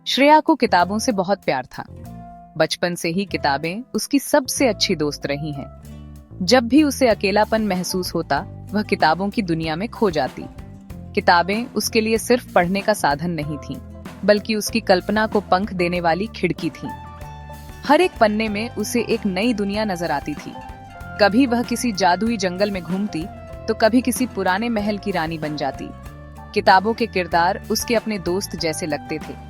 श्रेया को किताबों से बहुत प्यार था। बचपन से ही किताबें उसकी सबसे अच्छी दोस्त रही हैं। जब भी उसे अकेलापन महसूस होता, वह किताबों की दुनिया में खो जाती। किताबें उसके लिए सिर्फ पढ़ने का साधन नहीं थीं, बल्कि उसकी कल्पना को पंख देने वाली खिड़की थीं। हर एक पन्ने में उसे एक नई दुनिया नजर आती थी। कभी वह किसी जादुई जंगल में घूमती, तो कभी किसी पुराने महल की रानी बन जाती। किताबों के किरदार उसके अपने दोस्त जैसे लगते थे।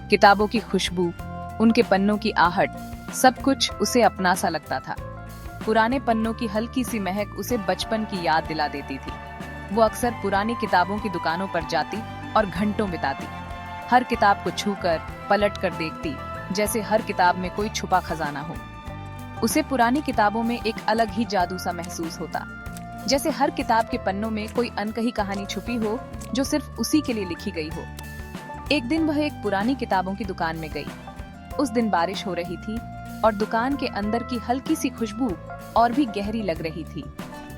किताबों की खुशबू, उनके पन्नों की आहट, सब कुछ उसे अपना सा लगता था। पुराने पन्नों की हल्की सी महक उसे बचपन की याद दिला देती थी। वो अक्सर पुरानी किताबों की दुकानों पर जाती और घंटों बिताती। हर किताब को छूकर, पलट कर देखती, जैसे हर किताब में कोई छुपा खजाना हो। उसे पुरानी किताबों में एक अलग ही जादू सा महसूस होता, जैसे हर किताब के पन्नों में कोई अनकही कहानी छुपी हो, जो सिर्फ उसी के लिए लिखी गई हो। एक दिन वह एक पुरानी किताबों की दुकान में गई। उस दिन बारिश हो रही थी और दुकान के अंदर की हल्की सी खुशबू और भी गहरी लग रही थी।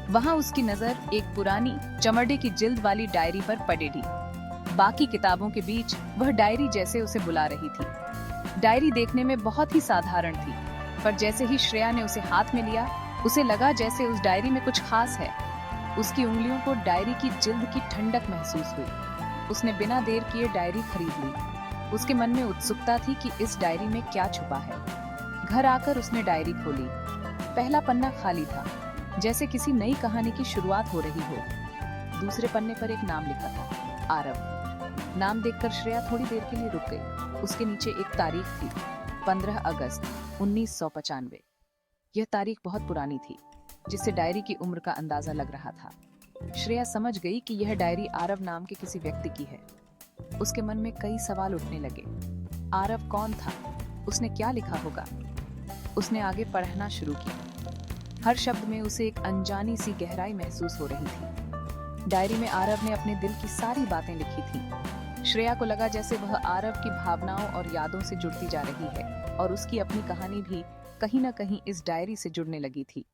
वहां उसकी नजर एक पुरानी चमड़े की जिल्द वाली डायरी पर पड़ी थी। बाकी किताबों के बीच वह डायरी जैसे उसे बुला रही थी। डायरी देखने में बहुत ही साधारण थी, पर जैसे ही श्रेया ने उसे हाथ में लिया, उसे लगा जैसे उस डायरी में कुछ खास है। उसकी उंगलियों को डायरी की जिल्द की ठंडक महसूस हुई। उसने बिना देर किए डायरी खरीद ली। उसके मन में उत्सुकता थी कि इस डायरी में क्या छुपा है। घर आकर उसने डायरी खोली। पहला पन्ना खाली था, जैसे किसी नई कहानी की शुरुआत हो रही हो। दूसरे पन्ने पर एक नाम लिखा था, आरव। नाम देखकर श्रेया थोड़ी देर के लिए रुक गई। उसके नीचे एक तारीख थी, 15 अगस्त 1995। यह तारीख बहुत पुरानी थी, जिससे डायरी की उम्र का अंदाजा लग रहा था। श्रेया समझ गई कि यह डायरी आरव नाम के किसी व्यक्ति की है। उसके मन में कई सवाल उठने लगे। आरव कौन था? उसने क्या लिखा होगा? उसने आगे पढ़ना शुरू किया। हर शब्द में उसे एक अनजानी सी गहराई महसूस हो रही थी। डायरी में आरव ने अपने दिल की सारी बातें लिखी थी। श्रेया को लगा जैसे वह आरव की भावनाओं और यादों से जुड़ती जा रही है, और उसकी अपनी कहानी भी कहीं न कहीं इस डायरी से जुड़ने लगी थी।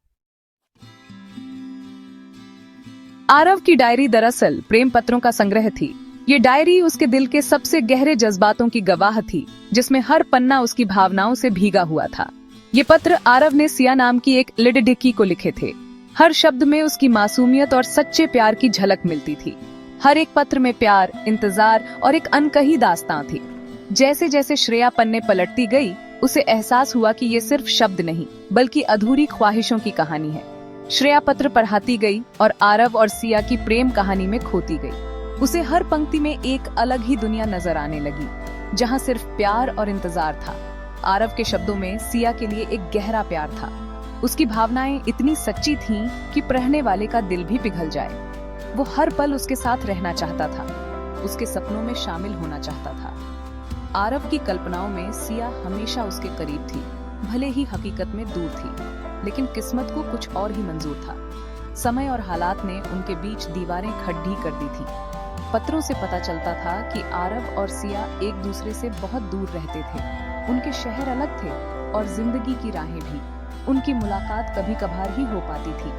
आरव की डायरी दरअसल प्रेम पत्रों का संग्रह थी। ये डायरी उसके दिल के सबसे गहरे जज्बातों की गवाह थी, जिसमें हर पन्ना उसकी भावनाओं से भीगा हुआ था। ये पत्र आरव ने सिया नाम की एक लड़की को लिखे थे। हर शब्द में उसकी मासूमियत और सच्चे प्यार की झलक मिलती थी। हर एक पत्र में प्यार, इंतजार और एक अनकही दास्तां थी। जैसे जैसे श्रेया पन्ने पलटती गई, उसे एहसास हुआ कि ये सिर्फ शब्द नहीं, बल्कि अधूरी ख्वाहिशों की कहानी है। श्रेया पत्र पढ़ाती गई और आरव और सिया की प्रेम कहानी में खोती गई। उसे हर पंक्ति में एक अलग ही दुनिया नजर आने लगी, जहां सिर्फ प्यार और इंतजार था। आरव के शब्दों में सिया के लिए एक गहरा प्यार था। उसकी भावनाएं इतनी सच्ची थीं कि पढ़ने वाले का दिल भी पिघल जाए। वो हर पल उसके साथ रहना चाहता था, उसके सपनों में शामिल होना चाहता था। आरव की कल्पनाओं में सिया हमेशा उसके करीब थी, भले ही हकीकत में दूर थी। लेकिन किस्मत को कुछ और ही मंजूर था। समय और हालात ने उनके बीच दीवारें खड़ी कर दी थी। पत्रों से पता चलता था कि आरव और सिया एक दूसरे से बहुत दूर रहते थे। उनके शहर अलग थे और जिंदगी की राहें भी। उनकी मुलाकात कभी कभार ही हो पाती थी।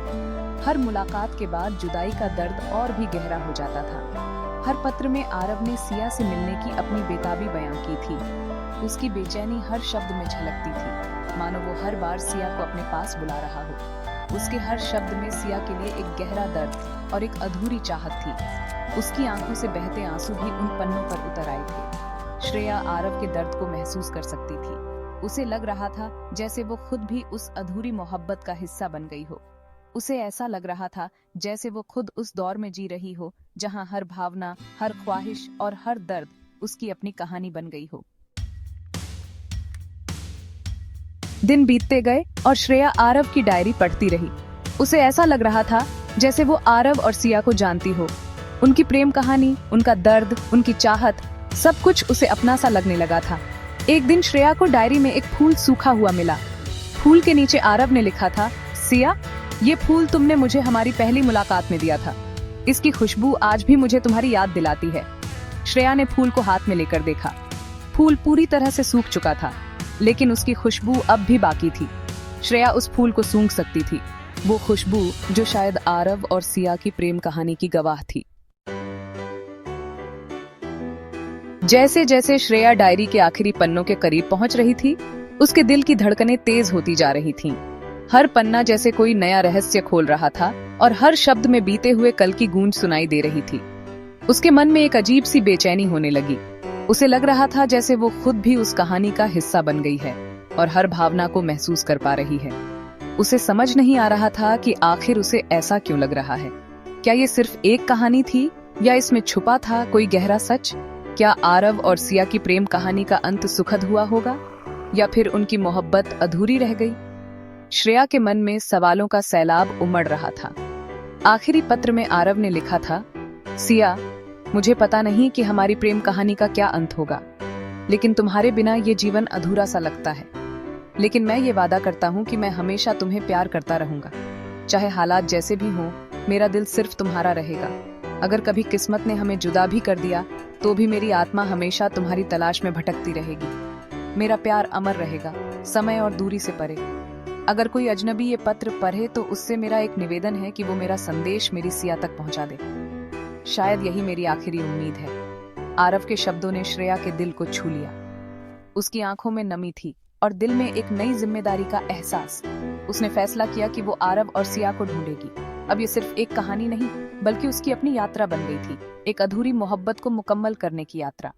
हर मुलाकात के बाद जुदाई का दर्द और भी गहरा हो जाता था। हर पत्र में आरव ने सिया से मिलने की अपनी बेताबी बयां की थी। उसकी बेचैनी हर शब्द में झलकती थी, मानो वो हर बार सिया को अपने पास बुला रहा हो। उसके हर शब्द में सिया के लिए एक गहरा दर्द और एक अधूरी चाहत थी। उसकी आंखों से बहते आंसू भी उन पन्नों पर उतर आए थे। श्रेया आरव के दर्द को महसूस कर सकती थी। उसे लग रहा था जैसे वो खुद भी उस अधूरी मोहब्बत का हिस्सा बन गई हो। उसे ऐसा लग रहा था जैसे वो खुद उस दौर में जी रही हो, जहां हर भावना, हर ख्वाहिश और हर दर्द उसकी अपनी कहानी बन गई हो। दिन बीतते गए और श्रेया आरव की डायरी पढ़ती रही। उसे ऐसा लग रहा था जैसे वो आरव और सिया को जानती हो। उनकी प्रेम कहानी, उनका दर्द, उनकी चाहत, सब कुछ उसे अपना सा लगने लगा था। एक दिन श्रेया को डायरी में एक फूल सूखा हुआ मिला। फूल के नीचे आरव ने लिखा था, सिया, ये फूल तुमने मुझे हमारी पहली मुलाकात में दिया था। इसकी खुशबू आज भी मुझे तुम्हारी याद दिलाती है। श्रेया ने फूल को हाथ में लेकर देखा। फूल पूरी तरह से सूख चुका था, लेकिन उसकी खुशबू अब भी बाकी थी। श्रेया उस फूल को सूंघ सकती थी, वो खुशबू जो शायद आरव और सिया की प्रेम कहानी की गवाह थी। जैसे जैसे श्रेया डायरी के आखिरी पन्नों के करीब पहुंच रही थी, उसके दिल की धड़कनें तेज होती जा रही थीं। हर पन्ना जैसे कोई नया रहस्य खोल रहा था और हर शब्द में बीते हुए कल की गूंज सुनाई दे रही थी। उसके मन में एक अजीब सी बेचैनी होने लगी। उसे लग रहा था जैसे वो खुद भी उस कहानी का हिस्सा बन गई है और हर भावना को महसूस कर पा रही है। उसे समझ नहीं आ रहा था कि आखिर उसे ऐसा क्यों लग रहा है। क्या ये सिर्फ एक कहानी थी या इसमें छुपा था कोई गहरा सच? क्या आरव और सिया की प्रेम कहानी का अंत सुखद हुआ होगा या फिर उनकी मोहब्बत अधूरी रह गई? श्रेया के मन में सवालों का सैलाब उमड़ रहा था। आखिरी पत्र में आरव ने लिखा था, सिया, मुझे पता नहीं कि हमारी प्रेम कहानी का क्या अंत होगा, लेकिन तुम्हारे बिना ये जीवन अधूरा सा लगता है। लेकिन मैं ये वादा करता हूँ कि मैं हमेशा तुम्हें प्यार करता रहूंगा। चाहे हालात जैसे भी हों, मेरा दिल सिर्फ तुम्हारा रहेगा। अगर कभी किस्मत ने हमें जुदा भी कर दिया तो भी मेरी आत्मा हमेशा तुम्हारी तलाश में भटकती रहेगी। मेरा प्यार अमर रहेगा, समय और दूरी से परे। अगर कोई अजनबी ये पत्र पढ़े तो उससे मेरा एक निवेदन है कि वो मेरा संदेश मेरी सिया तक पहुंचा दे। शायद यही मेरी आखिरी उम्मीद है। आरव के शब्दों ने श्रेया के दिल को छू लिया। उसकी आंखों में नमी थी और दिल में एक नई जिम्मेदारी का एहसास। उसने फैसला किया कि वो आरव और सिया को ढूंढेगी। अब ये सिर्फ एक कहानी नहीं, बल्कि उसकी अपनी यात्रा बन गई थी, एक अधूरी मोहब्बत को मुकम्मल करने की यात्रा।